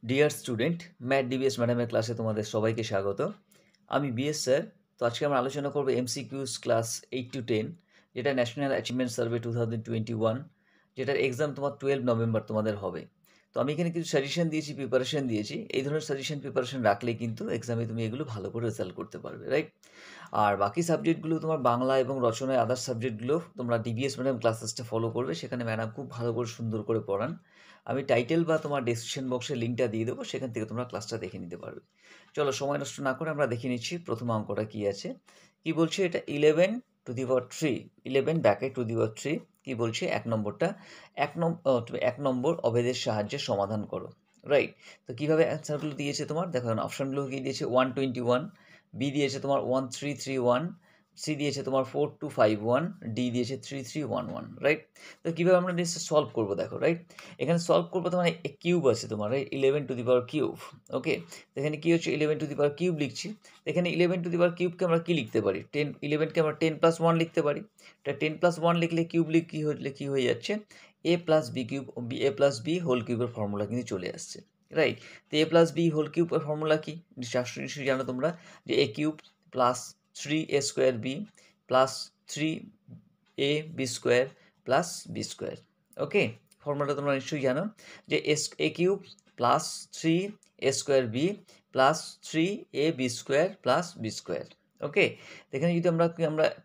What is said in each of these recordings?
Dear student, math DBS ম্যাডামের ক্লাসে তোমাদের সবাইকে স্বাগত। আমি বিএস স্যার। তো আজকে আমরা আলোচনা করবো এমসিকিউস ক্লাস 8 to 10, যেটা ন্যাশনাল অ্যাচিভমেন্ট সার্ভে 2021, যেটার এক্সাম তোমার 12 নভেম্বর তোমাদের হবে। তো আমি এখানে কিছু সাজেশন দিয়েছি, প্রিপারেশন দিয়েছি। এই ধরনের সাজেশন প্রিপারেশন রাখলে কিন্তু এক্সামে তুমি এগুলো ভালো করে রেজাল্ট করতে পারবে, রাইট? আর বাকি সাবজেক্টগুলো তোমার বাংলা এবং রচনায় আদার্স সাবজেক্টগুলো তোমরা ডিবিএস ম্যাডাম ক্লাসেসটা ফলো করবে, সেখানে ম্যাডাম খুব ভালো করে সুন্দর করে পড়ান। আমি টাইটেল বা তোমার ডেসক্রিপশন বক্সে লিঙ্কটা দিয়ে দেবো, সেখান থেকে তোমরা ক্লাসটা দেখে নিতে পারবে। চলো সময় নষ্ট না করে আমরা দেখে নিচ্ছি প্রথম অঙ্কটা কী আছে। কি বলছে এটা 11^3, 11 ব্যাকেট টু দি পাওয়ার 3। কী বলছে এক নম্বরটা, তুমি 1 নম্বর অভেদের সাহায্যে সমাধান করো, রাইট? তো কীভাবে অ্যান্সারগুলো দিয়েছে তোমার দেখো, অপশানগুলো কী দিয়েছে, 121, বি দিয়েছে তোমার 1331, সি দিয়েছে তোমার 4251, ডি দিয়েছে 3311, রাইট? তো কীভাবে আমরা জিনিসটা সলভ করবো দেখো, রাইট? এখানে সলভ করবো তোমার কিউব আছে তোমার, রাইট? 11^3, ওকে। তো এখানে কী হচ্ছে, 11^3 লিখছি। এখানে 11^3 আমরা কী লিখতে পারি, 11কে আমরা 10+1 লিখতে পারি। এটা 10+1 লিখলে কিউব কী হয়ে যাচ্ছে, a plus B cube, a+b whole কিউবের ফর্মুলা কিন্তু চলে আসছে, রাইট? তো a+b হোল কিউবের ফর্মুলা কি নিশ্চয়ই জানো তোমরা, যে a cube plus 3a² B plus 3ab² plus b², okay. ফর্মুলাটা তোমরা নিশ্চয়ই জানো, যে a cube plus 3a² B plus 3ab² plus b², okay. এখানে যদি আমরা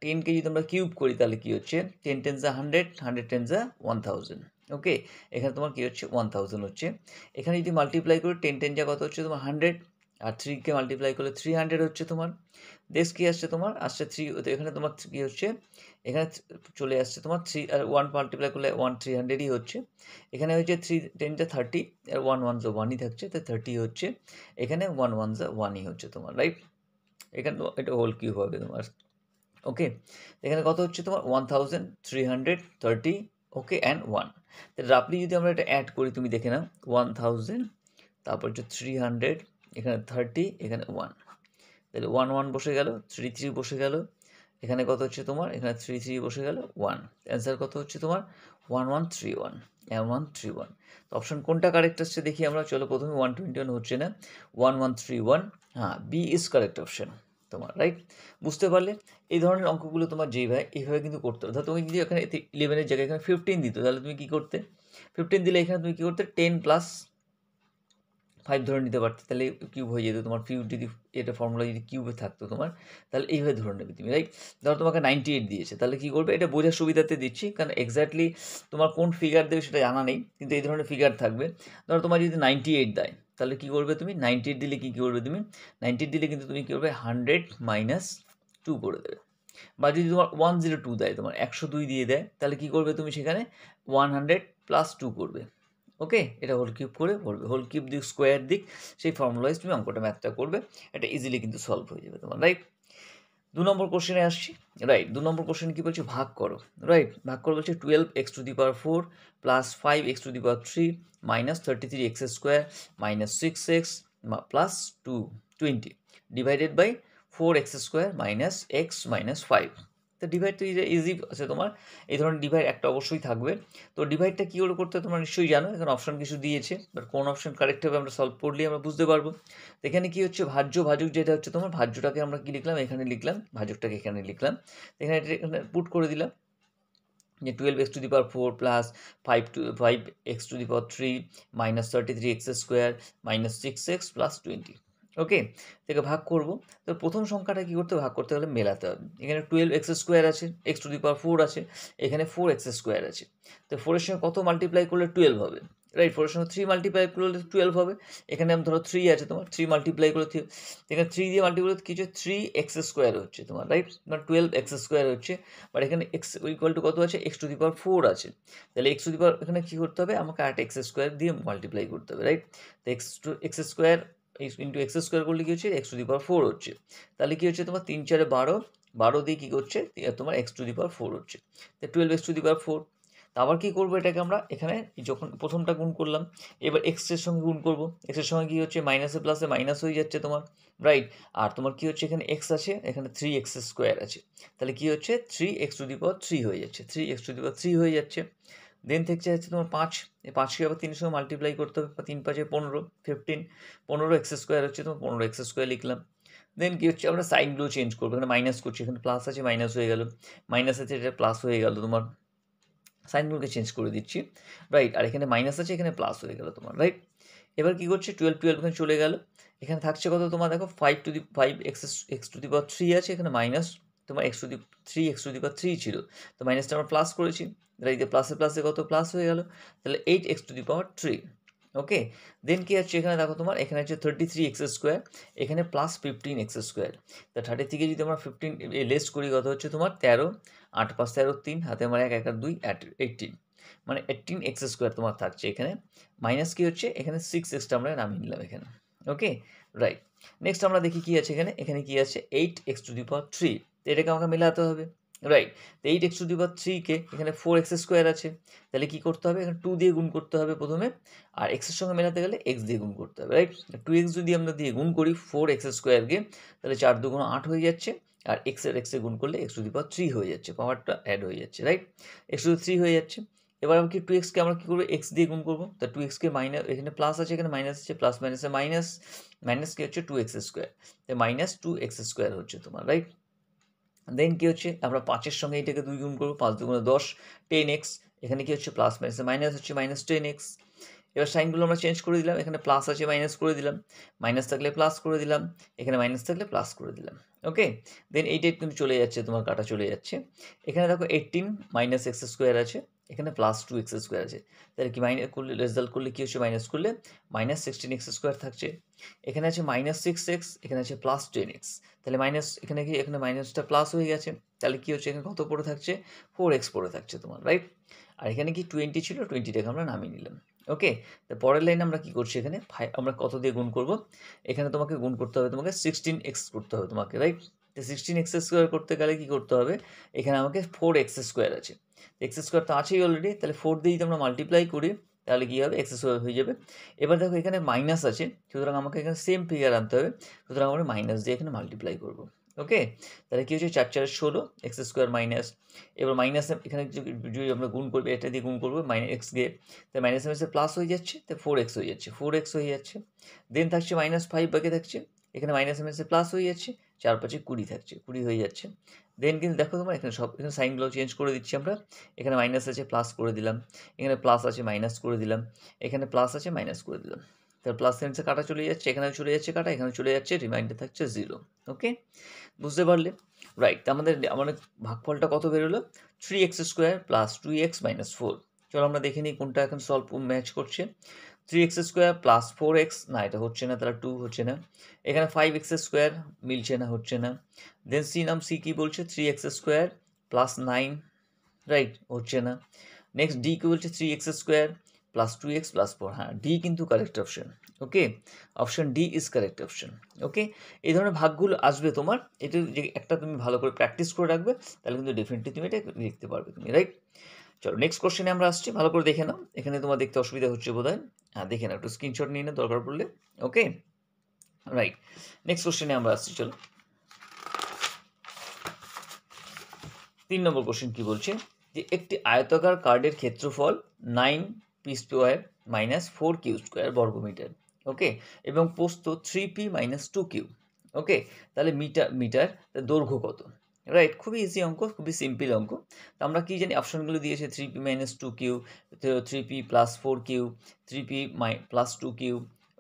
10কে যদি আমরা কিউব করি তাহলে কী হচ্ছে, 10 × 10 100, 100 × 1000, ওকে। এখানে তোমার কী হচ্ছে, 1000 হচ্ছে। এখানে যদি মাল্টিপ্লাই করি 10 10 কত হচ্ছে তোমার 100, আর 3কে মাল্টিপ্লাই করলে 300 হচ্ছে তোমার। দেশ কী আসছে তোমার, আসছে 3। তো এখানে তোমার কী হচ্ছে, এখানে চলে আসছে তোমার 3 আর 1 মাল্টিপ্লাই করলে 300ই হচ্ছে। এখানে হচ্ছে 3 10 30, আর 1 1 1ই থাকছে, তো 30 হচ্ছে। এখানে 1 1 1ই হচ্ছে তোমার, রাইট? এখানে এটা হোল কিউব হবে তোমার, ওকে। এখানে কত হচ্ছে তোমার 1330, ওকে, অ্যান্ড 1। তাহলে রাফলি যদি আমরা এটা অ্যাড করি, তুমি দেখে নাও, 1000, তারপর হচ্ছে 300, এখানে 30, এখানে 1, তাহলে 1 1 বসে গেল, 3 3 বসে গেল, এখানে কত হচ্ছে তোমার, এখানে 3 3 বসে গেল, 1। অ্যান্সার কত হচ্ছে তোমার 1131, 1131। তো অপশন কোনটা কারেক্ট আসছে দেখি আমরা। চলো প্রথমে 121 হচ্ছে না, 1131, হ্যাঁ, বি ইজ কারেক্ট অপশন তোমার, রাইট? বুঝতে পারলে? এই ধরনের অঙ্কগুলো তোমার এইভাবে কিন্তু করতে হবে। ধর তুমি যদি এখানে 11-এর জায়গায় এখানে 15 দিত, তাহলে তুমি কী করতে, 15 দিলে এখানে তুমি কী করতে, 10+5 ধরে নিতে পারতে, তাহলে কিউব হয়ে যেত তোমার। কিউব যদি এটা ফর্মুলা যদি কিউবে থাকতো তোমার, তাহলে এইভাবে ধরে নেবে তুমি, রাইট? ধরো তোমাকে 98 দিয়েছে, তাহলে কী করবে, এটা বোঝার সুবিধাতে দিচ্ছি, কারণ এক্স্যাক্টলি তোমার কোন ফিগার দেবে সেটা জানা নেই, কিন্তু এই ধরনের ফিগার থাকবে। ধরো তোমার যদি 98 দেয়, তাহলে কী করবে তুমি, 98 দিলে কী করবে তুমি, 98 দিলে কিন্তু তুমি কী করবে, 100 - 2 করে দেবে। বা যদি তোমার 102 দেয়, তোমার 102 দিয়ে দেয়, তাহলে কী করবে তুমি, সেখানে 100 + 2 করবে, ওকে। এটা হোল কিউব করে করবে, হোল কিউব দিক স্কোয়ার দিক, সেই ফর্মুলাইজ তুমি অঙ্কটা ম্যাথটা করবে, এটা ইজিলি কিন্তু সলভ হয়ে যাবে তোমার, রাইট? 2 নম্বর কোশ্চেনে আসছি, রাইট? 2 নম্বর কোশ্চেন কী বলছে, ভাগ করো, রাইট? ভাগ করো বলছে 12x⁴ plus 5x⁴ minus 33x² minus 6x plus 20 divided by 4x² minus x minus 5। তো ডিভাইড তো ইজি আছে তোমার, এই ধরনের ডিভাইড একটা অবশ্যই থাকবে। তো ডিভাইডটা কী করে করতে হয় তোমরা নিশ্চয়ই জানো, এখানে অপশন কিছু দিয়েছে, বাট কোন অপশন কারেক্ট হবে আমরা সলভ করলেই আমরা বুঝতে পারবো। এখানে কী হচ্ছে, ভাজক যেটা হচ্ছে তোমার, ভাজ্যটাকে আমরা কী লিখলাম, এখানে লিখলাম, ভাজকটাকে এখানে লিখলাম। এখানে এখানে পুট করে দিলাম, যে 12x⁴ plus 5x⁴ minus 33x² minus 6x plus 20, ওকে। থেকে ভাগ করব। তো প্রথম সংখ্যাটা কী করতে, ভাগ করতে হলে মেলাতে হবে। এখানে 12x² আছে, x⁴ আছে, এখানে 4x² আছে। তো 4 এর সঙ্গে কত মাল্টিপ্লাই করলে 12 হবে, রাইট? 4 এর সঙ্গে 3 মাল্টিপ্লাই করলে 12 হবে। এখানে ধরো 3 আছে তোমার, 3 মাল্টিপ্লাই করলে এখানে 3 দিয়ে মাল্টিপ্লাই করলে কিছু 3x² হচ্ছে তোমার, রাইট? না 12x² হচ্ছে, বাট এখানে x ইকুয়াল টু কত আছে, x⁴ আছে। তাহলে এখানে কী করতে হবে, আমাকে আরেকটা x² দিয়ে মাল্টিপ্লাই করতে হবে, রাইট? তো x² ইন্টু x² করলে কী হচ্ছে, x⁴ হচ্ছে। তাহলে কী হচ্ছে তোমার 3 4 12, 12 দিয়ে কী করছে তোমার x⁴ হচ্ছে। তো 12x⁴। তা আবার কী করবো, এটাকে আমরা এখানে যখন প্রথমটা গুণ করলাম, এবার এক্সের সঙ্গে গুণ করবো। এক্সের সঙ্গে কী হচ্ছে, মাইনাসে প্লাসে মাইনাস হয়ে যাচ্ছে তোমার, রাইট? আর তোমার কী হচ্ছে, এখানে এক্স আছে, এখানে 3x² আছে, তাহলে কী হচ্ছে 3x⁴ হয়ে যাচ্ছে, 3x⁴ হয়ে যাচ্ছে। দেন থেকে হচ্ছে তোমার 5, এই 5কে আবার 3 এর সঙ্গে মাল্টিপ্লাই করতে হবে, 3 5 15, 15 এক্স স্কোয়ার হচ্ছে তোমার 15 এক্স স্কোয়ার লিখলাম। দেন কি হচ্ছে আমরা সাইনগুলো চেঞ্জ করবো, এখানে মাইনাস করছি, এখানে প্লাস আছে মাইনাস হয়ে গেল, মাইনাস আছে এটা প্লাস হয়ে গেল, তোমার সাইনগুলোকে চেঞ্জ করে দিচ্ছি, রাইট। আর এখানে মাইনাস আছে, এখানে প্লাস হয়ে গেল তোমার, রাইট। এবার কি করছে 12 এখানে চলে গেল, এখানে থাকছে কত তোমার দেখো 5 এক্স টু দি পাওয়ার 3 আছে, এখানে মাইনাস তোমার এক্স টু দি পাওয়ার 3 ছিল, তো মাইনাসটা আমরা প্লাস করেছি, রাইট। প্লাসে প্লাসে কত প্লাস হয়ে গেল, তাহলে 8 এক্স টু দি পাওয়ার 3। ওকে, দেন কি আছে এখানে দেখো তোমার এখানে হচ্ছে 33 এক্স স্কোয়ার, এখানে প্লাস 15 এক্স স্কোয়ার। তা 30 থেকে যদি আমরা 15 লেস করি কত হচ্ছে তোমার 13, 8 5 13 3, হাতে আমার 1 1 আর 2 18, মানে 18 এক্স স্কোয়ার তোমার থাকছে এখানে। মাইনাস কি হচ্ছে এখানে 6 এক্সটা আমরা নামিয়ে নিলাম এখানে। ওকে, রাইট। নেক্সট আমরা দেখি কি আছে এখানে, এখানে কি আছে 8 এক্স টু দি পাওয়ার 3, তো এটাকে আমাকে মেলাতে হবে, রাইট। তো 8 এক্স টু দি পাওয়ার 3কে এখানে 4 এক্স স্কোয়ার আছে, তাহলে কি করতে হবে এখানে 2 দিয়ে গুণ করতে হবে প্রথমে, আর এক্সের সঙ্গে মেলাতে গেলে এক্স দিয়ে গুণ করতে হবে, রাইট। 2x যদি আমরা দিয়ে গুণ করি 4 এক্স স্কোয়ারকে, তাহলে 4 2 8 হয়ে যাচ্ছে, আর এক্সে গুণ করলে এক্স টু দি পাওয়ার 3 হয়ে যাচ্ছে, পাওয়ারটা অ্যাড হয়ে যাচ্ছে, রাইট। এক্স টু দি 3 হয়ে যাচ্ছে। এবার আমরা কি 2xকে আমরা কী করবো এক্স দিয়ে গুণ করবো, তা 2xকে মাইনাস, এখানে প্লাস আছে এখানে মাইনাস আছে, প্লাস মাইনাসে মাইনাস, মাইনাস কি হচ্ছে 2 এক্স স্কোয়ার, তাই মাইনাস 2 এক্স স্কোয়ার হচ্ছে তোমার, রাইট। দেন কি হচ্ছে আমরা 5-এর সঙ্গে এটাকে 2 গুণ করবো, 5 2 10, 10x, এখানে কি হচ্ছে প্লাস মাইনাসে মাইনাস হচ্ছে মাইনাস 10x। এবার সাইনগুলো আমরা চেঞ্জ করে দিলাম, এখানে প্লাস আছে মাইনাস করে দিলাম, মাইনাস থাকলে প্লাস করে দিলাম, এখানে মাইনাস থাকলে প্লাস করে দিলাম। ওকে, দেন এইটা কিন্তু চলে যাচ্ছে তোমার, কাটা চলে যাচ্ছে। এখানে দেখো 18 মাইনাস এক্স স্কোয়ার আছে, এখানে প্লাস 2 এক্স স্কোয়ার আছে, তাহলে কি মাইনাস করলে রেজাল্ট করলে কি হচ্ছে মাইনাস করলে মাইনাস 16 এক্স স্কোয়ার থাকছে। এখানে আছে মাইনাস 6x, এখানে আছে প্লাস 10x, তাহলে মাইনাস এখানে কি এখানে মাইনাসটা প্লাস হয়ে গেছে, তাহলে কি হচ্ছে এখানে কত পড়ে থাকছে 4x পড়ে থাকছে তোমার, রাইট। আর এখানে কি 20 ছিল, 20টাকে আমরা নামিয়ে নিলাম। ওকে, তো পরের লাইন আমরা কি করছি এখানে আমরা কত দিয়ে গুণ করব, এখানে তোমাকে গুণ করতে হবে, তোমাকে 16x করতে হবে তোমাকে, রাইট। তো 16x স্কোয়ার করতে গেলে কি করতে হবে, এখানে আমাকে 4x স্কোয়ার আছে, এক্স স্কোয়ার তো আছেই অলরেডি, তাহলে 4 দিয়ে যদি আমরা মাল্টিপ্লাই করি তাহলে কী হবে এক্স স্কোয়ার হয়ে যাবে। এবার দেখো এখানে মাইনাস আছে, সুতরাং আমাকে এখানে সেম ফিগার আনতে হবে, সুতরাং আমরা মাইনাস দিয়ে এখানে মাল্টিপ্লাই করব। ওকে, তাহলে কী হচ্ছে 4 4 16 এক্স স্কোয়ার মাইনাস, এবার মাইনাস এখানে যদি আমরা গুণ করবো এটা দিয়ে গুণ করবো মাইনাস এক্স দিয়ে, তাই মাইনাস মাইনাসে প্লাস হয়ে যাচ্ছে, তাই 4x হয়ে যাচ্ছে, 4x হয়ে যাচ্ছে। দেন থাকছে -5 বাকি থাকছে, এখানে মাইনাস মাইনাসে প্লাস হয়ে যাচ্ছে, 4 5 20 থাকছে, 20 হয়ে যাচ্ছে। দেন কিন্তু দেখো তোমার এখানে সব এখানে সাইনগুলো চেঞ্জ করে দিচ্ছি আমরা, এখানে মাইনাস আছে প্লাস করে দিলাম, এখানে প্লাস আছে মাইনাস করে দিলাম, এখানে প্লাস আছে মাইনাস করে দিলাম, তাহলে প্লাস সাইনসে কাটা চলে যাচ্ছে, এখানে চলে যাচ্ছে কাটা, এখানে চলে যাচ্ছে, রিমাইন্ডার থাকছে 0। ওকে, বুঝতে পারলে, রাইট। আমাদের ভাগফলটা কত বেরোলো 3x square plus 2x minus 4। চলো আমরা দেখে নিই কোনটা এখন সলভ ম্যাচ করছে। 3x স্কোয়ার প্লাস 4x, না এটা হচ্ছে না, তাহলে 2 হচ্ছে না। এখানে 5x স্কোয়ার মিলছে না, হচ্ছে না। দেন সি কি বলছে 3x স্কোয়ার প্লাস 9, রাইট, হচ্ছে না। নেক্সট ডি কি বলছে 3x square plus 2x plus 4, হ্যাঁ ডি কিন্তু correct option. Okay, option D is correct option. Okay, এই ধরনের ভাগগুলো আসবে তোমার, এটা যে একটা তুমি ভালো করে প্র্যাকটিস করে রাখবে, তাহলে কিন্তু ডেফিনেটলি তুমি এটা লিখতে পারবে তুমি, রাইট। চলো নেক্সট কোশ্চেনে আমরা আসছি, ভালো করে দেখে নাও, এখানে তোমার দেখতে অসুবিধা হচ্ছে বোধ হয়, হ্যাঁ দেখে নাও, একটু স্ক্রিনশট নিয়ে নাও দরকার পড়লে। ওকে, রাইট, নেক্সট কোশ্চেনে আমরা আসছি। চলো 3 নম্বর কোশ্চেন কি বলছে, যে একটি আয়তাকার কার্ডের ক্ষেত্রফল 9 P square minus 4 Q square বর্গমিটার, ওকে, এবং প্রস্থ 3p মাইনাস 2q। ওকে, তাহলে মিটার দৈর্ঘ্য কত, রাইট। খুবই ইজি অঙ্ক, খুবই সিম্পল অঙ্ক। তো আমরা কি জানি অপশনগুলো দিয়েছে 3p minus 2q, 3p plus 4q, 3p plus 2q,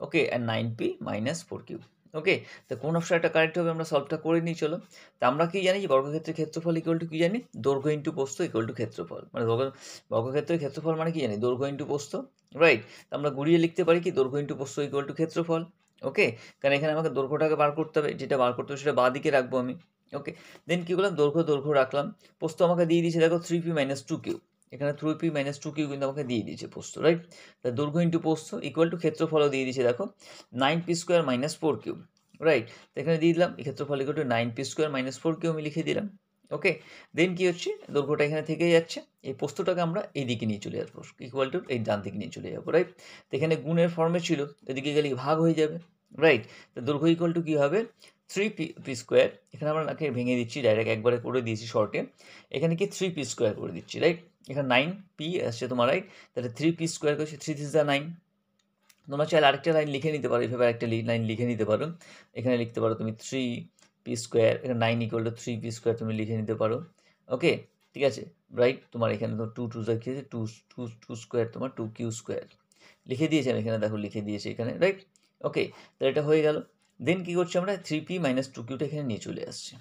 okay, and 9p minus 4q। ওকে, তো কোন অপশনটা কারেক্ট হবে আমরা সলভটা করে নিই। চলো, তা আমরা কি জানি যে বর্গক্ষেত্রের ক্ষেত্রফল ইকুয়াল টু কি জানি, দৈর্ঘ্য ইন্টু প্রস্থ ইকুয়াল টু ক্ষেত্রফল, মানে বর্গক্ষেত্রের ক্ষেত্রফল মানে কি জানি দৈর্ঘ্য ইন্টু প্রস্থ, রাইট। তো আমরা ঘুরিয়ে লিখতে পারি কি দৈর্ঘ্য ইন্টু প্রস্থ ইকুয়াল টু ক্ষেত্রফল। ওকে, কারণ এখানে আমাকে দৈর্ঘ্যটাকে বার করতে হবে, যেটা বার করতে হবে সেটা বাঁ দিকে রাখবো আমি। ওকে, দেন কী করলাম দৈর্ঘ্য রাখলাম, প্রস্থ আমাকে দিয়ে দিয়েছে দেখো 3p মাইনাস 2q, এখানে 3p মাইনাস 2q কিন্তু আমাকে দিয়ে দিয়েছে প্রস্থ, রাইট। তা দৈর্ঘ্য ইন্টু প্রস্থ ইকুয়াল টু ক্ষেত্রফলও দিয়ে দিয়েছে দেখো 9p square minus 4q, right. তো এখানে দিয়ে দিলাম ক্ষেত্রফল equal to 9p square minus 4q আমি লিখে দিলাম। ওকে, দেন কি হচ্ছে দৈর্ঘ্যটা এখানে থেকে যাচ্ছে, এই প্রস্থটাকে আমরা এই দিকে নিয়ে চলে আসবো, ইকুয়াল টু এই ডান দিকে নিয়ে চলে যাবো, রাইট। তো এখানে গুণের ফর্মে ছিল, এদিকে গেলে ভাগ হয়ে যাবে, রাইট। তো দৈর্ঘ্য ইকুয়াল টু কী হবে 3p স্কোয়ার, এখানে আমরা ভেঙে দিচ্ছি, ডাইরেক্ট একবারে করে দিয়েছি শর্টে, এখানে কি 3p স্কোয়ার করে দিচ্ছি, রাইট? এখানে 9p আসছে তোমার, রাইট? তাহলে 3p স্কোয়ার করছে 3 3 9। তোমরা চাইলে আরেকটা লাইন লিখে নিতে পারো, এইভাবে আরেকটা লাইন লিখে নিতে পারো, এখানে লিখতে পারো তুমি 3p স্কোয়ার, এখানে 9 ইকুয়াল টু 3p স্কোয়ার তুমি লিখে নিতে পারো। ওকে, ঠিক আছে, রাইট? তোমার এখানে তো 2 2 যা কি আছে, 2 স্কোয়ার তোমার 2q স্কোয়ার লিখে দিয়েছি আমি এখানে, দেখো লিখে দিয়েছি এখানে, রাইট? ওকে, তাহলে এটা হয়ে গেল। দেন কী করছি আমরা, 3p মাইনাস 2qটা এখানে নিয়ে চলে আসছি।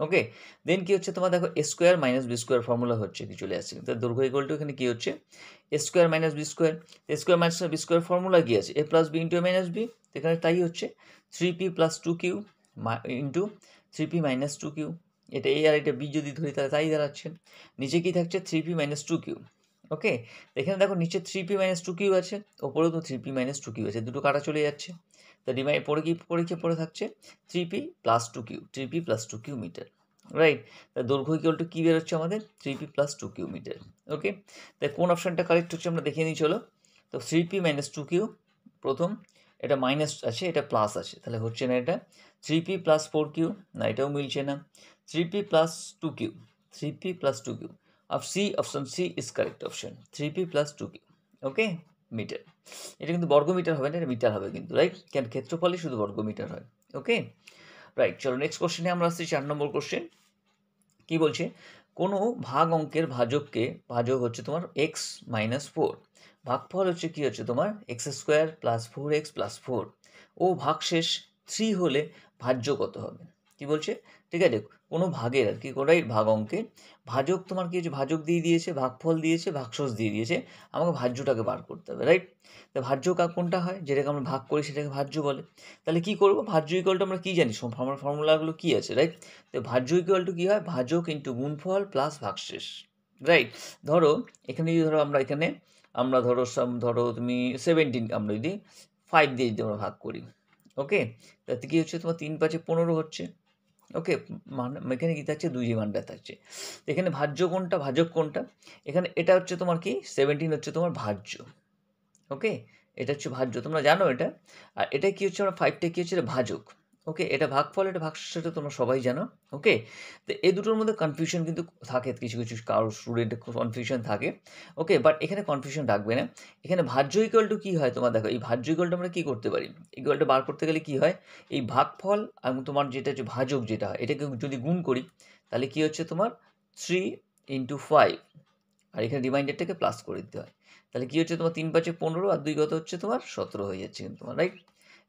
ওকে, দেন কী হচ্ছে তোমার দেখো, A square minus B square formula হচ্ছে কি চলে আসছে, তার দৈর্ঘ্য ইকুয়াল টু এখানে কী হচ্ছে, A square minus B square, A square minus B square formula কী আছে, এ প্লাস বি ইন্টু এ মাইনাস বি, এখানে তাই হচ্ছে 3p plus 2q into 3p minus 2q, এটা এ আর এটা বি যদি ধরি তাহলে তাই দাঁড়াচ্ছে। নিচে কী থাকছে, 3p মাইনাস 2q। ওকে, এখানে দেখো নিচে 3p মাইনাস 2q আছে, ওপরেও তো 3p মাইনাস 2q আছে, দুটো কাটা চলে যাচ্ছে। তো পরে থাকছে 3p plus 2q, 3p plus 2q metre, right? তাই দৈর্ঘ্য ইকুয়াল টু কী বেরোচ্ছে আমাদের, 3p প্লাস 2q মিটার। ওকে, তাই কোন অপশানটা কারেক্ট হচ্ছে আমরা দেখে নিই চলো। তো 3p মাইনাস 2q প্রথম, এটা মাইনাস আছে, এটা প্লাস আছে, তাহলে হচ্ছে না এটা। 3p প্লাস 4q, না এটাও মিলছে না। 3p plus 2q, 3p plus 2q, option C is correct option, 3p plus 2q। Okay, metre, এটা কিন্তু বর্গ মিটার হবে না, এটা মিটার হবে কিন্তু, রাইট? কেন, ক্ষেত্রফলই শুধু বর্গ মিটার হয়। ওকে, রাইট, চলো নেক্সট কোশ্চেনে আমরা আসছি, 4 নম্বর কোশ্চেন। কি বলছে, কোনো ভাগ অঙ্কের ভাজক হচ্ছে তোমার এক্স মাইনাস 4, ভাগফল হচ্ছে কি হচ্ছে তোমার x square plus 4x plus 4, ও ভাগশেষ 3 হলে ভাজ্য কত হবে? কি বলছে, ঠিক আছে, কোনো ভাগের আর কি, কোনোটাই ভাগ অঙ্কে ভাজক তোমার কি হচ্ছে, ভাজক দিয়ে দিয়েছে, ভাগফল দিয়েছে, ভাগশেষ দিয়ে দিয়েছে, আমাকে ভাজ্যটাকে বার করতে হবে, রাইট? তা ভাজ্য কোনটা হয়, যেটাকে আমরা ভাগ করি সেটাকে ভাজ্য বলে। তাহলে কি করব, ভাজ্য ইকুয়ালটা আমরা কি জানি, ফর্মুলাগুলো কি আছে, রাইট? তো ভাজ্য ইকুয়াল টু কী হয়, ভাজক ইন্টু গুণফল প্লাস ভাগশেষ, রাইট? ধরো এখানে যদি ধরো তুমি 17, আমরা যদি 5 দিয়ে যদি আমরা ভাগ করি, ওকে, তাতে কী হচ্ছে তোমার 3 5 15 হচ্ছে। ওকে, মানে এখানে কী থাকছে, 2 মানটা থাকছে। এখানে ভাজক কোনটা, এখানে এটা হচ্ছে তোমার কি 17 হচ্ছে তোমার ভাজ্য। ওকে, এটা হচ্ছে ভাজ্য, তোমরা জানো এটা। আর এটা কি হচ্ছে, আমরা 5টা কি হচ্ছে, এটা ভাজক। ওকে, এটা ভাগফল, এটা ভাগশেষ, সেটা তোমরা সবাই জানো। ওকে, তো এই দুটোর মধ্যে কনফিউশন কিন্তু থাকে, কিছু কারো স্টুডেন্টের কনফিউশন থাকে। ওকে, বাট এখানে কনফিউশন রাখবে না। এখানে ভাজ্য ইকুয়াল টু কী হয়, তোমার দেখো এই ভাজ্য ইকুয়ালটা আমরা কী করতে পারি, ইকুয়ালটা বার করতে গেলে কী হয়, এই ভাগফল এবং তোমার যেটা হচ্ছে ভাজক যেটা হয়, এটাকে যদি গুণ করি তাহলে কী হচ্ছে তোমার 3 ইন্টু 5, আর এখানে রিমাইন্ডারটাকে প্লাস করে দিতে হয়। তাহলে কী হচ্ছে তোমার 3 5 15 আর 2 কত হচ্ছে তোমার 17 হয়ে যাচ্ছে কিন্তু তোমার, রাইট?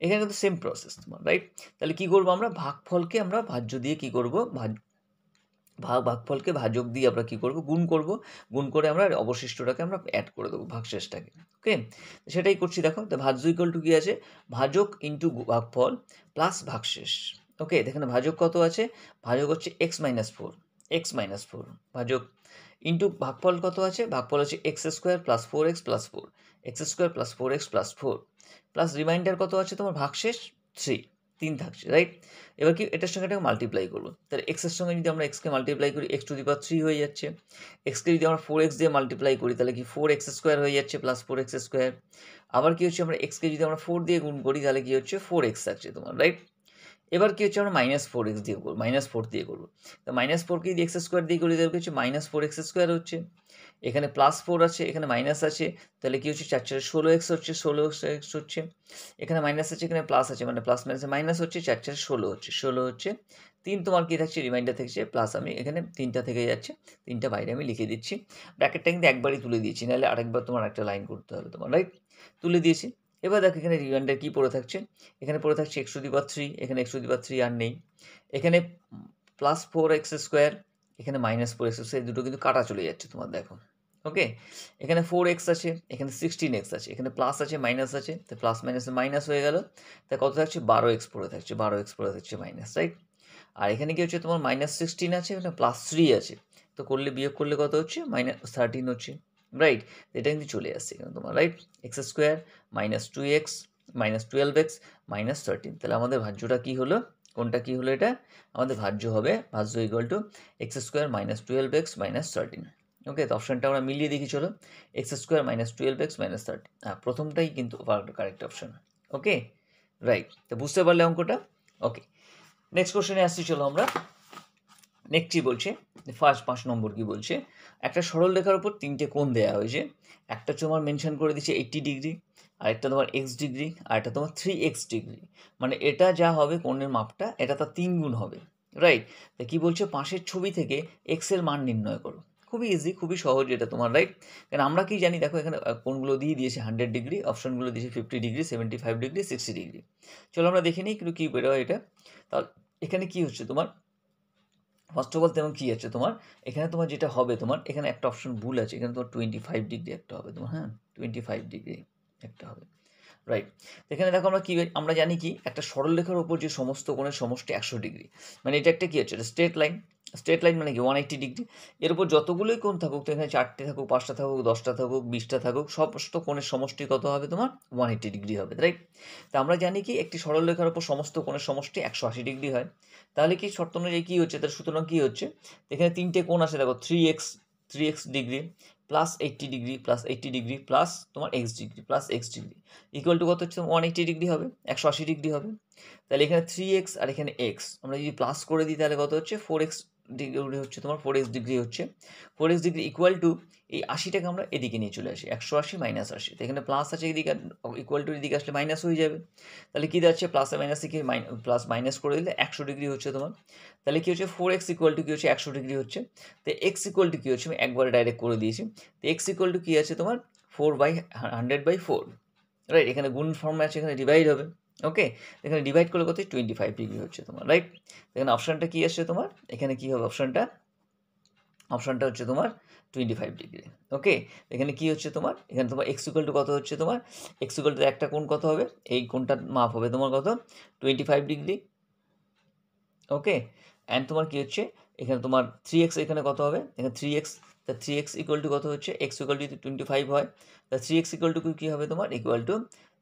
এখানে কিন্তু সেম প্রসেস তোমার, রাইট? তাহলে কী করবো আমরা, ভাগফলকে আমরা ভাজ্য দিয়ে কী করবো, ভাগফলকে ভাজক দিয়ে আমরা কী করবো, গুণ করে আমরা অবশিষ্টটাকে আমরা অ্যাড করে দেবো ভাগশেষটাকে। ওকে, সেটাই করছি দেখো। তো ভাজ্য ইকুয়াল টু কী আছে, ভাজক ইন্টু ভাগফল প্লাস ভাগশেষ। ওকে, এখানে ভাজক কত আছে, ভাজক হচ্ছে x-4 ভাজক ইন্টু ভাগফল কত আছে, ভাগফল হচ্ছে x square plus 4x plus 4, x square plus 4x plus 4, plus reminder কত আছে তোমার ভাগশেষ 3 থাকছে, রাইট? এবার কি এটার সঙ্গে এটাকে মাল্টিপ্লাই করবো, তাহলে এক্সের সঙ্গে যদি আমরা এক্সকে মাল্টিপ্লাই করি, x টু দি পাওয়ার 3 হয়ে যাচ্ছে। এক্সকে যদি আমরা 4x দিয়ে মাল্টিপ্লাই করি তাহলে কি 4x স্কোয়ার হয়ে যাচ্ছে প্লাস 4x স্কোয়ার। আবার কি হচ্ছে, আমরা এক্সকে যদি আমরা 4 দিয়ে গুণ করি তাহলে কি হচ্ছে 4x থাকছে তোমার, রাইট? এবার কি হচ্ছে, আমরা -4x দিয়ে করবো, -4 দিয়ে করবো। তো -4কে যদি এক্স স্কোয়ার দিয়ে করি তাহলে কি হচ্ছে -4x স্কোয়ার হচ্ছে, এখানে +4 আছে, এখানে মাইনাস আছে, তাহলে কি হচ্ছে 4 4 16x হচ্ছে, 16x হচ্ছে, এখানে মাইনাস আছে, এখানে প্লাস আছে, মানে প্লাস মাইনাসে মাইনাস হচ্ছে, 4 4 16 হচ্ছে, 16 হচ্ছে। 3 তোমার কি থাকছে, রিমাইন্ডার থাকছে প্লাস, আমি এখানে 3টা থেকে যাচ্ছে, 3টা বাইরে আমি লিখে দিচ্ছি। ব্র্যাকেটটা কিন্তু একবারই তুলে দিয়েছি, নাহলে আরেকবার তোমার একটা লাইন করতে হবে তোমার, রাইট? তুলে দিয়েছি। এবার দেখো এখানে রিমাইন্ডার কী পড়ে থাকছে, এখানে পড়ে থাকছে x টু দি পাওয়ার 3, এখানে x টু দি পাওয়ার 3 আর নেই, এখানে +4x স্কোয়ার, এখানে -4x স্কোয়ার, দুটো কিন্তু কাটা চলে যাচ্ছে তোমার, দেখো। ওকে, এখানে 4x আছে, এখানে 16x আছে, এখানে প্লাস আছে মাইনাস আছে, তো প্লাস মাইনাসে মাইনাস হয়ে গেল, তাই কত থাকছে 12x পড়ে থাকছে, 12x পড়ে থাকছে মাইনাস, রাইট? আর এখানে কি হচ্ছে তোমার -16 আছে, এখানে +3 আছে, তো বিয়োগ করলে কত হচ্ছে -13 হচ্ছে, রাইট? এটা কিন্তু চলে আসছে এখানে তোমার, right? x square -2x -12x -13, তাহলে আমাদের ভাজ্যটা কি হলো, কোনটা কি হলো, এটা আমাদের ভাজ্য হবে, ভাজ্য equal to x square -12x -13। Okay, তো অপশানটা আমরা মিলিয়ে দেখি চলো, x স্কোয়ার -12x -13, হ্যাঁ প্রথমটাই কিন্তু কারেক্ট অপশান। ওকে, রাইট, তো বুঝতে পারলে অঙ্কটা? ওকে, নেক্সট কোশ্চেনে আসছি, চলো আমরা। নেক্সট কি বলছে, ফার্স্ট 5 নম্বর কি বলছে, একটা সরল রেখার উপর 3টে কোণ দেওয়া হয়েছে। একটা তোমার মেনশন করে দিচ্ছে 80 ডিগ্রি, আরেকটা তোমার এক্স ডিগ্রি, আর একটা তোমার 3x ডিগ্রি। মানে এটা যা হবে কোণের মাপটা, এটা তার 3 গুণ হবে, রাইট? তা কী বলছে, পাশের ছবি থেকে এক্স এর মান নির্ণয় করো। খুবই ইজি, খুবই সহজ এটা তোমার, রাইট? কারণ আমরা কি জানি, দেখো এখানে কোণগুলো দিয়ে দিয়েছে 100 ডিগ্রি, অপশনগুলো দিয়েছে 50 ডিগ্রি, 75 ডিগ্রি, 60 ডিগ্রি। চলো আমরা দেখে নিই কিন্তু কী বেরোয় এটা। তাহলে এখানে কি হচ্ছে তোমার, ফার্স্ট অফ অল তেমন কী আছে তোমার, এখানে তোমার যেটা হবে তোমার, এখানে একটা অপশন ভুল আছে, এখানে তোমার 25 ডিগ্রি একটা হবে তোমার, হ্যাঁ 25 ডিগ্রি একটা হবে, রাইট? এখানে দেখো আমরা কি, আমরা জানি কি, একটা সরলরেখার উপর যে সমস্ত কোণের সমষ্টি 100 ডিগ্রি, মানে এটা একটা কি হচ্ছে, এটা স্ট্রেট লাইন। স্ট্রেট লাইন মানে কি 180 ডিগ্রি। এর উপর যতগুলোই কোণ থাকুক, তো এখানে 4টে থাকুক, 5টা থাকুক, 10টা থাকুক, 20টা থাকুক, সমস্ত কোণের সমষ্টি কত হবে তোমার, 180 ডিগ্রি হবে, রাইট? তা আমরা জানি কি, একটি সরলরেখার উপর সমস্ত কোণের সমষ্টি 180 ডিগ্রি হয়। তাহলে কি শর্ত অনুযায়ী কী হচ্ছে, তার সুতরাং কী হচ্ছে, এখানে 3টে কোণ আছে, দেখো 3x degree plus 80 degree plus 80 degree plus তোমার X degree plus X degree equal to কত হচ্ছে, 180 ডিগ্রি হবে, 180 ডিগ্রি হবে। তাহলে এখানে 3x আর এখানে এক্স আমরা যদি প্লাস করে দিই, তাহলে কত হচ্ছে, 4x ডিগ্রি হচ্ছে তোমার, 4x ডিগ্রি হচ্ছে। 4x ডিগ্রি ইকুয়াল টু এই 80টাকে আমরা এদিকে নিয়ে চলে আসি, 180 মাইনাস 80, তো এখানে প্লাস আছে, এদিকে ইকুয়াল টু এদিকে আসলে মাইনাস হয়ে যাবে। তাহলে কী যাচ্ছে, প্লাসে মাইনাস থেকে প্লাস মাইনাস করে দিলে 100 ডিগ্রি হচ্ছে তোমার। তাহলে কী হচ্ছে, 4x ইকুয়াল টু কী হচ্ছে, 100 ডিগ্রি হচ্ছে। তো এক্স ইকুয়াল টু কী হচ্ছে, আমি একবারে ডাইরেক্ট করে দিয়েছি। তো এক্স ইকুয়াল টু কী আছে তোমার, 4/100/4, রাইট? এখানে গুণ ফর্মে আছে, এখানে ডিভাইড হবে, ওকে? এখানে ডিভাইড করলে কত, 25 ডিগ্রি হচ্ছে তোমার, রাইট? এখানে অপশানটা কী আসছে তোমার, এখানে কী হবে অপশানটা, অপশানটা হচ্ছে তোমার 25 ডিগ্রি, ওকে? এখানে কি হচ্ছে তোমার, এখানে তোমার এক্স ইকুয়াল টু কত হচ্ছে তোমার, এক্স ইকুয়াল টু একটা কোণ কত হবে, এই কোণটার মাপ হবে তোমার কত, 25 ডিগ্রি, ওকে? অ্যান্ড তোমার কি হচ্ছে, এখানে তোমার 3x এখানে কত হবে, এখানে 3x, তা 3x ইকুয়াল টু কত হচ্ছে, এক্স ইকুয়াল টু 25 হয়, তা 3x ইকুয়াল টু কী হবে তোমার, equal to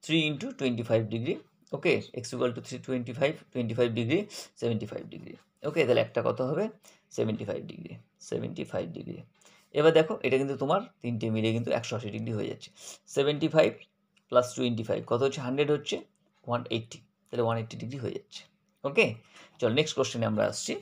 3 into 25 degree, okay? X equal to 25 degree 75 degree, okay? তাহলে একটা কত হবে, 75 ডিগ্রি, 75 ডিগ্রি। এবার দেখো এটা কিন্তু তোমার তিনটে মিলিয়ে কিন্তু 180 ডিগ্রি হয়ে যাচ্ছে। 75 প্লাস 25 কত হচ্ছে, 100 হচ্ছে 180, তাহলে 180 ডিগ্রি হয়ে যাচ্ছে, ওকে? চলো নেক্সট কোশ্চেনে আমরা আসছি।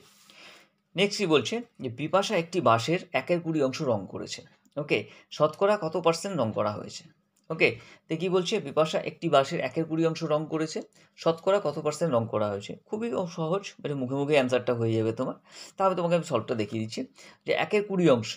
নেক্সট কি বলছে, যে বিপাশা একটি বাঁশের 1/20 অংশ রং করেছে, ওকে? শতকরা কত পার্সেন্ট রং করা হয়েছে, ওকে? তো কী বলছে, বিপাশা একটি বাঁশের 1/20 অংশ রং করেছে, শতকরা কত পার্সেন্ট রং করা হয়েছে। খুবই সহজ, মানে মুখে মুখে অ্যান্সারটা হয়ে যাবে তোমার। তাহলে তোমাকে আমি সলভটা দেখিয়ে দিচ্ছি, যে 1/20 অংশ,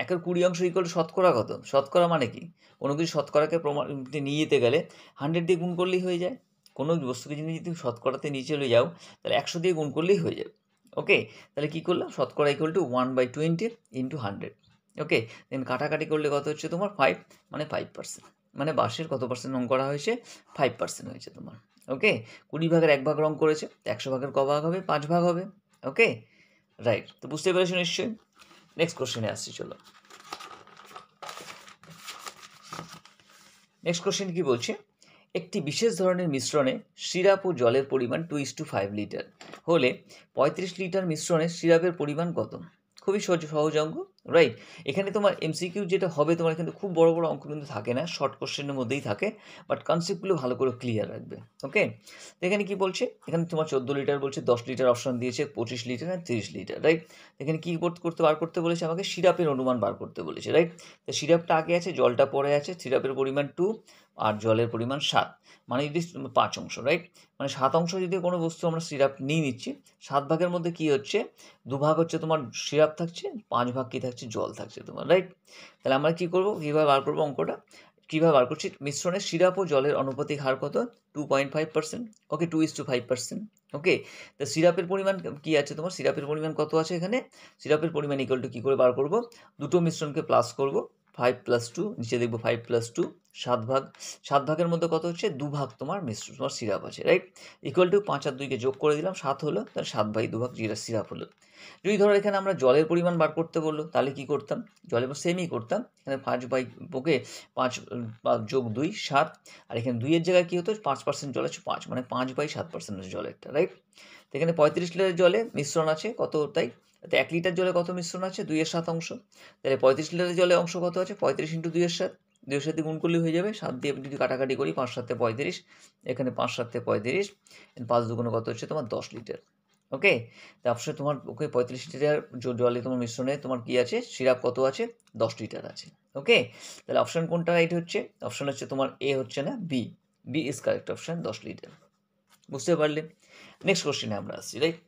1/20 অংশ ইকুয়াল টু শতকরা কত, শতকরা মানে কি, কোনো কিছু শতকরাকে প্রমাণ নিয়ে যেতে গেলে 100 দিয়ে গুণ করলেই হয়ে যায়। কোনো বস্তুকে যদি তুমি শতকরাতে নিয়ে চলে যাও, তাহলে 100 দিয়ে গুণ করলেই হয়ে যাবে, ওকে? তাহলে কী করলাম, শতকরা ইকুয়াল টু 1/20 ইন্টু 100, ওকে? দেন কাটাকাটি করলে কত হচ্ছে তোমার 5, মানে 5%, মানে বাঁশের কত পার্সেন্ট রং করা হয়েছে, 5% হয়েছে তোমার, ওকে? 20 ভাগের 1 ভাগ রং করেছে, 100 ভাগের ক ভাগ হবে, 5 ভাগ হবে, ওকে? রাইট, তো বুঝতে পেরেছো নিশ্চয়ই। নেক্সট কোশ্চেনে আসছি, চলো। নেক্সট কোশ্চেন কি বলছে, একটি বিশেষ ধরনের মিশ্রণে সিরাপ ও জলের পরিমাণ 2:5 লিটার হলে 35 লিটার মিশ্রণে সিরাপের পরিমাণ কত। খুবই সহজ অঙ্ক, রাইট? এখানে তোমার এমসিকিউ যেটা হবে তোমার, এখানে খুব বড় বড় অঙ্ক কিন্তু থাকে না, শর্ট কোশ্চেনের মধ্যেই থাকে, বাট কনসেপ্টগুলো ভালো করে ক্লিয়ার রাখবে, ওকে? তো এখানে কি বলছে, এখানে তোমার 14 লিটার বলছে, 10 লিটার অপশন দিয়েছে, 25 লিটার আর 30 লিটার, রাইট? এখানে কী বার করতে বলেছে, আমাকে সিরাপের অনুমান বার করতে বলেছে, রাইট? তো সিরাপটা আগে আছে, জলটা পরে আছে, সিরাপের পরিমাণ 2 আর জলের পরিমাণ 7, মানে যদি 5 অংশ, রাইট? মানে 7 অংশ যদি কোনো বস্তু আমরা সিরাপ নিয়ে নিচ্ছি, 7 ভাগের মধ্যে কী হচ্ছে, 2 ভাগ হচ্ছে তোমার সিরাপ থাকছে, 5 ভাগ কী থাকছে, জল থাকছে তোমার, রাইট? তাহলে আমরা কী করবো, কীভাবে বার করবো অঙ্কটা, কীভাবে বার করছি, মিশ্রণের সিরাপ ও জলের আনুপাতিক হার কত, 2.5%, ওকে? 2:5%, ওকে? তো সিরাপের পরিমাণ কী আছে তোমার, সিরাপের পরিমাণ কত আছে এখানে, সিরাপের পরিমাণ ইকুয়াল টু কী করে বার করবো, দুটো মিশ্রণকে প্লাস করবো, 5 + 2, নিচে দেখবো 5 + 2, 7 ভাগ, 7 ভাগের মধ্যে কত হচ্ছে, 2 ভাগ তোমার তোমার সিরাপ আছে, রাইট? ইকুয়াল টু 5 আর 2কে যোগ করে দিলাম, 7 হলো, তাহলে 7/2 ভাগ যেটা সিরাপ হলো। যদি ধরো এখানে আমরা জলের পরিমাণ বার করতে বললো, তাহলে কী করতাম, জলের সেমই করতাম, এখানে 5 যোগ 2 7, আর এখানে 2 এর জায়গায় কী হতো, 5% জল আছে 5, মানে 5/7% হচ্ছে জলেরটা, রাইট? তো এখানে 35 লিটার জলে মিশ্রণ আছে কত, তাই? তো 1 লিটার জলে কত মিশ্রণ আছে, 2/7 অংশ, তাহলে 35 লিটারের জলে অংশ কত আছে, 35 ইন্টু 2/7, 2/7 গুণ করলেই হয়ে যাবে, 7 দিয়ে যদি কাটাকাটি করি, 5 7 35, এখানে 5 7 35, 5 দুগুণে কত হচ্ছে তোমার 10 লিটার, ওকে, তো অপশন তোমার ওকে 35 লিটার জলে তোমার মিশ্রণে তোমার কি আছে, সিরাপ কত আছে, 10 লিটার আছে। ওকে, তাহলে অপশন কোনটা রাইট হচ্ছে, অপশন হচ্ছে তোমার এ হচ্ছে না, B. B is correct option, 10 litre. বুঝতে পারলে? নেক্সট কোশ্চেনে আমরা আসছি, রাইট।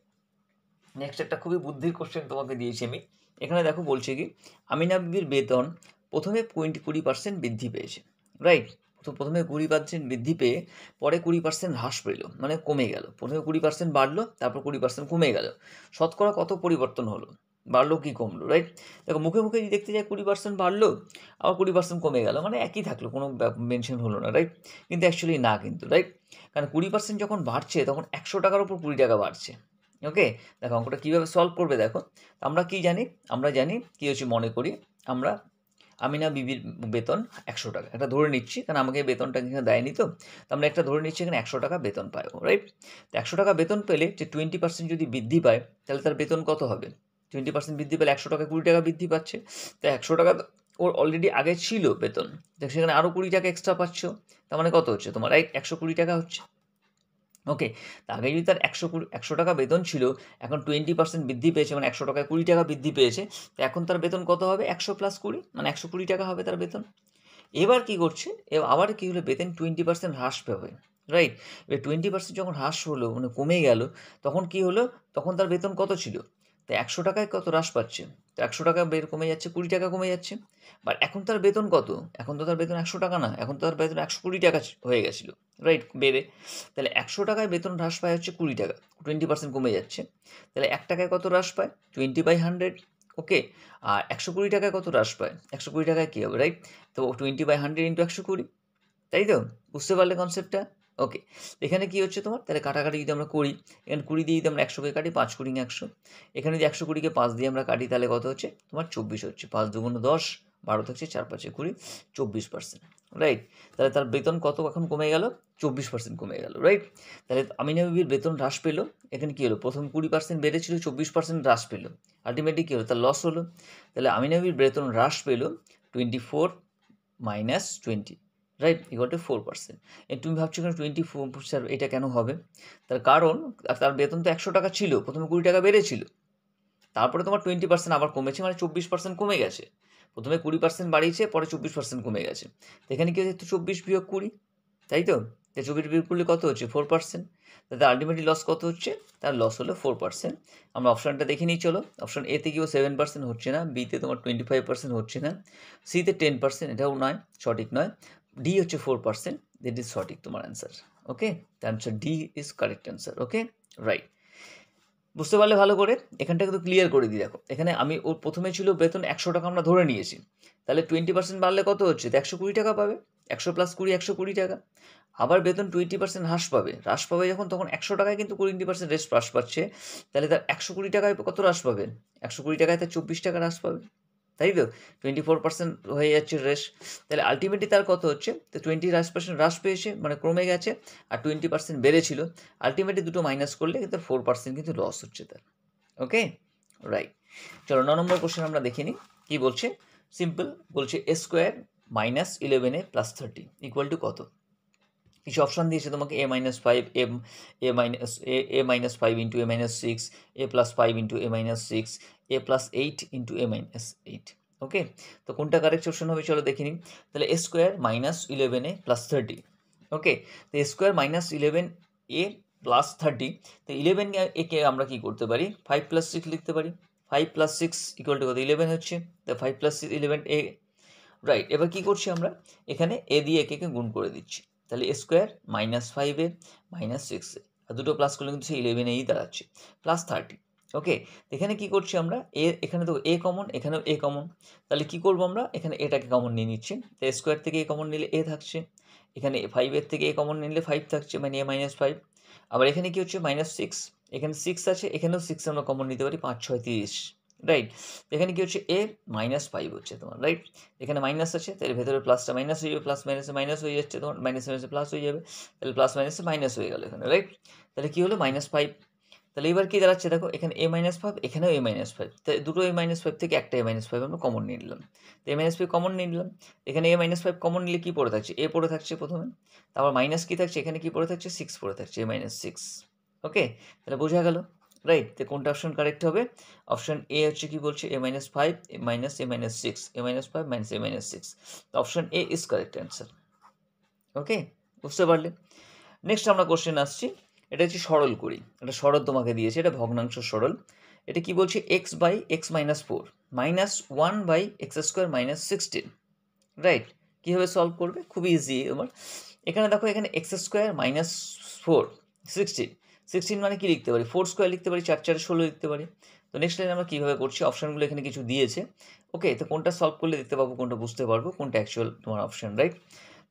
নেক্সট একটা খুবই বুদ্ধির কোশ্চেন তোমাকে দিয়েছি আমি। এখানে দেখো বলছে কি, আমিনা বিবির বেতন প্রথমে 20% বৃদ্ধি পেয়েছে, রাইট। তো প্রথমে 20% বৃদ্ধি পেয়ে পরে 20% হ্রাস পেল, মানে কমে গেল। প্রথমে 20% বাড়লো, তারপর 20% কমে গেল। শতকরা কত পরিবর্তন হলো, বাড়লো কি কমলো, রাইট। দেখো মুখে মুখে যদি দেখতে যাই 20% বাড়লো, আবার 20% কমে গেল, মানে একই থাকলো, কোনো মেনশন হলো না, রাইট। কিন্তু অ্যাকচুয়ালি না, কিন্তু রাইট, কারণ 20% যখন বাড়ছে তখন 100 টাকার উপর 20 টাকা বাড়ছে। ওকে, দেখো অঙ্কটা কীভাবে সলভ করবে দেখো। আমরা কি জানি, আমরা জানি কি হচ্ছে, মনে করি আমরা আমিনা বিবির বেতন 100 টাকা, একটা ধরে নিচ্ছি, কারণ আমাকে বেতনটা এখানে দেয়নি, তো আমরা একটা ধরে নিচ্ছি এখানে 100 টাকা বেতন পায়, রাইট। তো 100 টাকা বেতন পেলে যে 20% যদি বৃদ্ধি পায়, তাহলে তার বেতন কত হবে? 20% বৃদ্ধি পেলে 100 টাকা 20 টাকা বৃদ্ধি পাচ্ছে। তো 100 টাকা ওর অলরেডি আগে ছিল বেতন, তো সেখানে আরও 20 টাকা এক্সট্রা পাচ্ছ, তার মানে কত হচ্ছে তোমার, রাইট, 120 টাকা হচ্ছে। ওকে, তা আগে যদি তার 100 টাকা বেতন ছিল, এখন 20% বৃদ্ধি পেয়েছে, মানে 100 টাকায় 20 টাকা বৃদ্ধি পেয়েছে, তো এখন তার বেতন কত হবে, 100 + 20, মানে 120 টাকা হবে তার বেতন। এবার কি করছে, আবার কি হলো, বেতন 20% হ্রাস পাবে, রাইট। এবার 20% যখন হ্রাস হলো, মানে কমে গেল, তখন কি হলো, তখন তার বেতন কত ছিল, তো 100 টাকায় কত হ্রাস পাচ্ছে, তো 100 টাকা কমে যাচ্ছে, 20 টাকা কমে যাচ্ছে। বাট এখন তার বেতন কত, এখন তো তার বেতন 100 টাকা না, এখন তার বেতন 120 টাকা হয়ে গেছিলো, রাইট, বেড়ে। তাহলে 100 টাকায় বেতন হ্রাস পায় হচ্ছে 20 টাকা, 20% কমে যাচ্ছে। তাহলে 1 টাকায় কত হ্রাস পায়, 20/100। ওকে, আর 120 টাকায় কত হ্রাস পায়, 120 টাকায় কী হবে, রাইট। তো 20/100 ইন্টু 120, তাই তো? বুঝতে পারলে কনসেপ্টটা? ওকে, এখানে কি হচ্ছে তোমার, তাহলে কাটাকাটি যদি আমরা করি, এখানে 20 দিয়ে যদি আমরা 100কে কাটি, 5 × 100, এখানে যদি 120কে 5 দিয়ে আমরা কাটি, তাহলে কত হচ্ছে তোমার 24 হচ্ছে। 5 × 2 = 10, 12 থাকছে, 4 × 5 = 20, 24%, রাইট। তাহলে তার বেতন কত এখন কমে গেল, 24% কমে গেল, রাইট। তাহলে আমিনা বিবির বেতন হ্রাস পেল, এখানে কী হলো, প্রথম 20% বেড়েছিল, 24% হ্রাস পেল, আলটিমেটলি কী হলো, তার লস হলো। তাহলে আমিনা বিবির বেতন হ্রাস পেল 24 - 20, রাইট, = 4%। তুমি ভাবছো কেন 24, এটা কেন হবে? তার কারণ তার বেতন তো 100 টাকা ছিল, প্রথমে 20 টাকা বেড়েছিল, তারপরে তোমার 20% আবার কমেছে, মানে 24% কমে গেছে। প্রথমে 20% বাড়িয়েছে, পরে 24% কমে গেছে। তো এখানে কি হচ্ছে, 24 - 20, তাই তো? 24 বিয়োগ করলে কত হচ্ছে, 4%। তাতে আলটিমেটলি লস কত হচ্ছে, তার লস হলো 4%। আমরা অপশানটা দেখে নিই, চলো। অপশান এ তে 7% হচ্ছে না, বিতে তোমার 25% হচ্ছে না, সিতে 10%, এটাও নয়, সঠিক নয়। ডি হচ্ছে 4%, দ্যাট ইজ সঠিক তোমার answer. Okay, the answer D is correct answer. Okay, right. বুঝতে পারলে ভালো করে, এখানটা কিন্তু ক্লিয়ার করে দিই। দেখো এখানে আমি ওর প্রথমে ছিল বেতন 100 টাকা আমরা ধরে নিয়েছি, তাহলে 20% বাড়লে কত হচ্ছে, তো 120 টাকা পাবে, 100 + 20 120 টাকা। আবার বেতন 20% হ্রাস পাবে যখন, তখন 100 টাকায় কিন্তু 20% হ্রাস পাচ্ছে, তাহলে তার 120 টাকায় কত হ্রাস পাবে, 120 টাকায় তার 24 টাকা হ্রাস পাবে, তাই তো? 24% হয়ে যাচ্ছে হ্রাস। তাহলে আলটিমেটলি তার কত হচ্ছে, তো 20% হ্রাস পেয়েছে, মানে কমে গেছে, আর 20% বেড়েছিল। আলটিমেটলি দুটো মাইনাস করলে কিন্তু 4% কিন্তু লস হচ্ছে তার। ওকে, রাইট। চলো 9 নম্বর কোশ্চেন আমরা দেখে নিই, কী বলছে। সিম্পল বলছে, a² - 11a + 30 = কত? কিছু অপশান দিয়েছে তোমাকে, a - 5, a - 5 × a - 6, a + 5 × a - 6, a + 8 × a - 8। ওকে, তো কোনটা কারেক্ট অপশন হবে, চলো দেখে নিই। তাহলে a² - 11a + 30। ওকে, তো a² - 11a + 30, তো 11 একে আমরা কি করতে পারি, 5 + 6 লিখতে পারি। 5 + 6 = কত, 11 হচ্ছে। তো 5 + 6 11 a, রাইট। এবার কি করছি আমরা, এখানে এ দিয়ে একে গুণ করে দিচ্ছি, তাহলে a² - 5a - 6a, আর দুটো প্লাস করলে কিন্তু সেই 11এই দাঁড়াচ্ছে, +30। ওকে, এখানে কি করছি আমরা, এখানে তো এ কমন, এখানেও এ কমন, তাহলে কি করব আমরা, এখানে এটাকে কমন নিয়ে নিচ্ছি, তো a² থেকে এ কমন নিলে এ থাকছে, এখানে 5 থেকে এ কমন নিলে 5 থাকছে, মানে a - 5। আবার এখানে কি হচ্ছে, -6, এখানে 6 আছে, এখানেও 6 আমরা কমন নিতে পারি, 5 × 6 = 30, রাইট। এখানে কি হচ্ছে, a - 5 হচ্ছে তোমার, রাইট। এখানে মাইনাস আছে, তাহলে ভেতরে প্লাসটা মাইনাস হয়ে যাবে, প্লাস মাইনাসে মাইনাস হয়ে যাচ্ছে তোমার, মাইনাসে মাইনাসে প্লাস হয়ে যাবে, তাহলে প্লাস মাইনাসে মাইনাস হয়ে গেল এখানে, রাইট। তাহলে কী হলো, -5। তাহলে এবার কী দাঁড়াচ্ছে দেখো, এখানে a - 5, এখানেও a - 5, তাই দুটো a - 5 থেকে একটা a - 5 আমরা কমন নিয়ে নিলাম, তো a - 5 কমন নিয়ে নিলাম। এখানে a - 5 কমন নিলে কী পড়ে থাকছে, a পড়ে থাকছে প্রথমে, তারপর মাইনাস কী থাকছে, এখানে কী পড়ে থাকছে, 6 পড়ে থাকছে, a - 6। ওকে, তাহলে বোঝা গেল, রাইট? তো কোনটা অপশন কারেক্ট হবে? অপশন এ হচ্ছে কি বলছে a-5 a-6 a-5 a-6। তো option A is correct answer. Okay, বুঝতে পারলে? নেক্সট আমরা কোশ্চেন আসছি, এটা হচ্ছে সরল করি। এটা সরল তোমাকে দিয়েছে, এটা ভগ্নাংশ সরল। এটা কি বলছে? X by x minus 4 minus 1 by X square minus 16, right? কীভাবে সলভ করবে? খুবই ইজি তোমার। এখানে দেখো, এখানে এক্স স্কোয়ার মাইনাস 4 16 মানে কি লিখতে পারি? 4 স্কোয়ার লিখতে পারি, 4 4 16 লিখতে পারি। তো নেক্সট লাইন আমরা কীভাবে করছি, অপশানগুলো এখানে কিছু দিয়েছে। ওকে, তো কোনটা সলভ করলে দেখতে পাবো, কোনটা বুঝতে পারবো কোনটা অ্যাকচুয়াল তোমার অপশান, রাইট?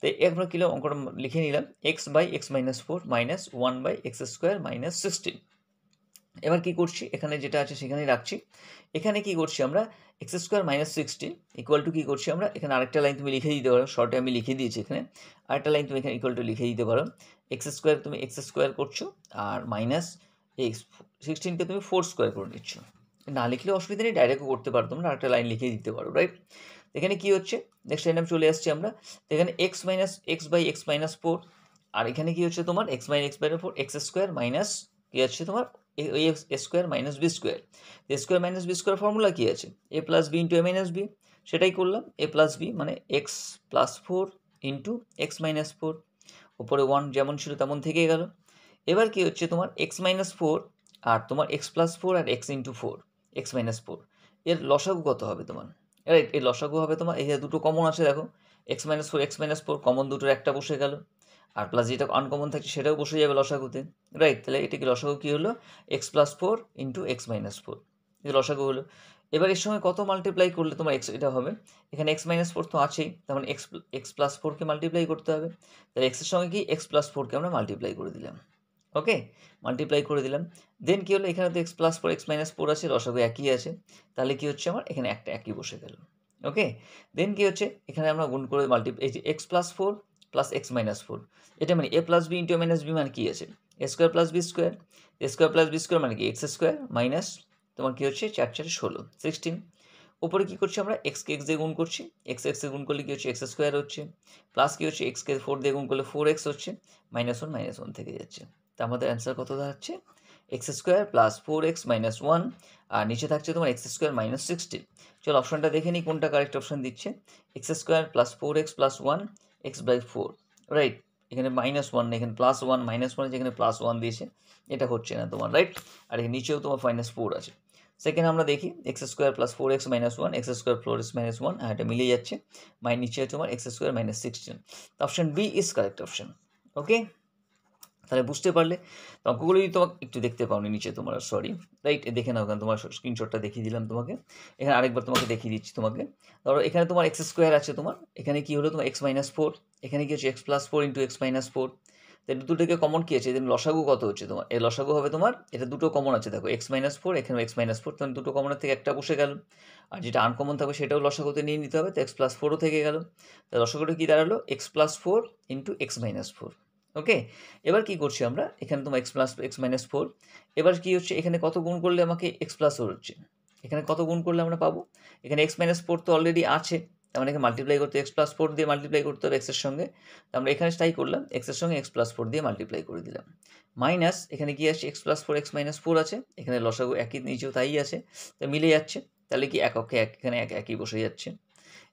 তো আমরা কী অঙ্কটা লিখে নিলাম, X by x minus 4 minus 1 by X square minus 16। এবার কী করছি, এখানে যেটা আছে সেখানেই রাখছি। এখানে কি করছি আমরা, x square minus 16 equal to কী করছি আমরা, এখানে আরেকটা লাইন তুমি লিখে দিতে পারো, শর্টে আমি লিখে দিয়েছি এখানে। আরেকটা লাইন তুমি এখানে ইকুয়াল টু লিখে দিতে পারো। এক্স স্কোয়ার তুমি এক্স স্কোয়ার করছো, আর মাইনাস এক্স 16কে তুমি 4 স্কোয়ার করে নিচ্ছ। না লিখলে অসুবিধা নেই, ডাইরেক্টও করতে পারো, তোমরা আরেকটা লাইন লিখে দিতে পারো, রাইট? এখানে কি হচ্ছে, নেক্সট লাইনে চলে আসছি আমরা। এখানে x minus x by x minus 4, আর এখানে কি হচ্ছে তোমার x minus x by 4 x square minus কি হচ্ছে তোমার a square minus B square. A square minus B square formula কী আছে? এ প্লাস বি ইন্টু এ মাইনাস বি, সেটাই করলাম। এ প্লাস বি মানে x plus 4 into x minus 4, উপরে 1 যেমন ছিল তেমন থেকে গেল। এবার কি হচ্ছে তোমার এক্স মাইনাস 4 আর তোমার এক্স প্লাস 4 আর এক্স ইন্টু 4 এক্স মাইনাস 4, এর লসাগু কত হবে তোমার? রাইট, এর লসাগু হবে তোমার, এই দুটো কমন আছে দেখো, এক্স মাইনাস 4 কমন, দুটোর একটা বসে গেল, আর প্লাস যেটা আনকমন থাকছে সেটাও বসে যাবে লসাগুতে, রাইট? তাহলে এটা কি লসাগু কী হলো? X plus 4 into x minus 4, এই লসাগু হলো। এবার এর সঙ্গে কত মাল্টিপ্লাই করলে তোমার এক্স এটা হবে? এখানে এক্স মাইনাস 4 তো আছেই, তার মানে এক্স প্লাস 4কে মাল্টিপ্লাই করতে হবে। তাহলে এক্সের সঙ্গে কি এক্স প্লাস 4কে আমরা মাল্টিপ্লাই করে দিলাম। ওকে, মাল্টিপ্লাই করে দিলাম। দেন কী হলো, এখানে তো এক্স প্লাস 4 এক্স মাইনাস 4 আছে, লসাগু একই আছে। তাহলে কী হচ্ছে আমার, এখানে একটা একই বসে গেল। ওকে, দেন কী হচ্ছে, এখানে আমরা গুণ করে এই যে x plus 4 plus x minus 4, এটা মানে এ প্লাস বি ইন্টু এ মাইনাস বি মানে কী আছে? এ স্কোয়ার প্লাস বি স্কোয়ার। এ স্কোয়ার প্লাস বি স্কোয়ার মানে কি এক্স স্কোয়ার মাইনাস তোমার কী হচ্ছে 4 4 16 16। উপরে কী করছি আমরা, এক্সকে এক্স দিয়ে গুণ করছি, এক্স এক্সে গুণ করলে কী হচ্ছে এক্স স্কোয়ার হচ্ছে, প্লাস কী হচ্ছে এক্সকে 4 দিয়ে গুণ করলে 4x হচ্ছে, মাইনাস 1 থেকে যাচ্ছে। তা আমাদের অ্যান্সার কত দাঁড়াচ্ছে? X square plus 4x minus 1, আর নিচে থাকছে তোমার এক্স স্কোয়ার মাইনাস 16। চলো অপশনটা দেখে নিই কোনটা কারেক্ট অপশন দিচ্ছে। X square plus 4x plus 1 X by 4, right? এখানে মাইনাস 1 এখানে প্লাস 1, মাইনাস 1 যেখানে প্লাস 1 দিয়েছে, এটা হচ্ছে না তোমার, রাইট? আর এখানে নিচেও তোমার মাইনাস 4 আছে। সেকেন্ড আমরা দেখি, x square plus 4x minus 1 x square 4x minus 1, আর এটা মিলে যাচ্ছে, নিচে তোমার x square minus 16। Option B is correct option. Okay, তাহলে বুঝতে পারলে। তো অঙ্কগুলো যদি তোমাকে একটু দেখতে পাওনি নিচে তোমার, সরি, রাইট? দেখে নাও, কারণ তোমার স্ক্রিনশটটা দেখিয়ে দিলাম তোমাকে। এখানে আরেকবার তোমাকে দেখিয়ে দিচ্ছি তোমাকে। ধরো এখানে তোমার এক্স স্কোয়ার আছে তোমার, এখানে কি হলো তোমার এক্স মাইনাস 4, এখানে কি হচ্ছে x plus 4 into x minus 4। তাহলে দুটো থেকে কমন কী আছে? দেন লসাগু কত হচ্ছে তোমার? এই লসাগু হবে তোমার, এটা দুটো কমন আছে দেখো, এক্স মাইনাস 4 এখানে এক্স মাইনাস 4, তখন দুটো কমনের থেকে একটা বসে গেল, আর যেটা আনকমন থাকবে সেটাও লসাগুতে নিয়ে নিতে হবে, তো এক্স প্লাস 4ও থেকে গেল। তাহলে লসাগুটা কী দাঁড়ালো? X plus 4 into x minus 4। ওকে, এবার কি করছি আমরা, এখানে তোমার এক্স প্লাস এক্স মাইনাস 4, এবার কি হচ্ছে, এখানে কত গুণ করলে আমাকে এক্স প্লাস 4 হচ্ছে, এখানে কত গুণ করলে আমরা পাবো? এখানে এক্স মাইনাস 4 তো অলরেডি আছে, তার মানে এখানে মাল্টিপ্লাই করতে এক্স প্লাস 4 দিয়ে মাল্টিপ্লাই করতে হবে এক্সের সঙ্গে। তো আমরা এখানে তাই করলাম, এক্সের সঙ্গে এক্স প্লাস 4 দিয়ে মাল্টিপ্লাই করে দিলাম। মাইনাস এখানে কি আসছে, এক্স প্লাস 4 এক্স মাইনাস 4 আছে, এখানে লসাগু একই, নিচেও তাই আছে, তো মিলে যাচ্ছে। তাহলে কি এককে এখানে একই বসে যাচ্ছে।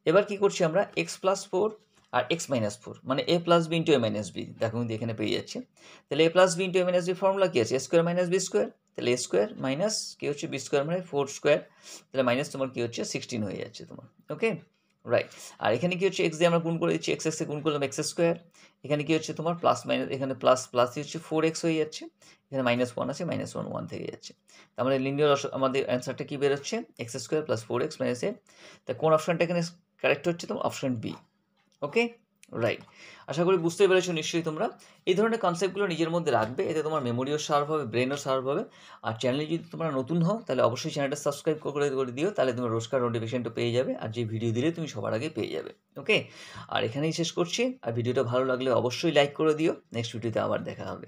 এবার কি করছি আমরা, এক্স প্লাস 4 আর এক্স মাইনাস 4 মানে এ প্লাস বি ইন্টু এ মাইনাস বি, দেখো কিন্তু এখানে পেয়ে যাচ্ছে। তাহলে এ প্লাস বি ইন্টু এ মাইনাস বি ফর্মুলা কী আছে? এ স্কোয়ার মাইনাস বি স্কোয়ার। তাহলে এ স্কোয়ার মাইনাস কী হচ্ছে বি স্কোয়ার মানে 4 স্কোয়ার, তাহলে মাইনাস তোমার কী হচ্ছে 16 হয়ে যাচ্ছে তোমার। ওকে, রাইট। আর এখানে কি হচ্ছে, এক্স দিয়ে আমরা গুণ করে দিচ্ছি, এক্স এক্সে গুণ করলাম এক্স স্কোয়ার, এখানে কি হচ্ছে তোমার প্লাস মাইনাস, এখানে প্লাস প্লাসই হচ্ছে 4x হয়ে যাচ্ছে, এখানে মাইনাস 1 আছে, মাইনাস 1 1 থেকে যাচ্ছে। তার মানে লিনিয়ার আমাদের অ্যান্সারটা কী বেরোচ্ছে, x square plus 4x minus a. তা কোন অপশনটা এখানে কারেক্ট হচ্ছে তোমার? Option B. Okay, right. আশা করি বুঝতে পেরেছো নিশ্চয়ই তোমরা। এই ধরনের কনসেপ্টগুলো নিজের মধ্যে রাখবে, এতে তোমার মেমোরিও শার্প হবে, ব্রেনও শার্প হবে। আর চ্যানেলে যদি তোমরা নতুন হও তাহলে অবশ্যই চ্যানেলটা সাবস্ক্রাইব করে দিও, তাহলে তুমি রোজকার নোটিফিকেশনটা পেয়ে যাবে, আর যে ভিডিও দিলে তুমি সবার আগে পেয়ে যাবে। ওকে, আর এখানেই শেষ করছি। আর ভিডিওটা ভালো লাগলে অবশ্যই লাইক করে দিও। নেক্সট ভিডিওতে আবার দেখা হবে।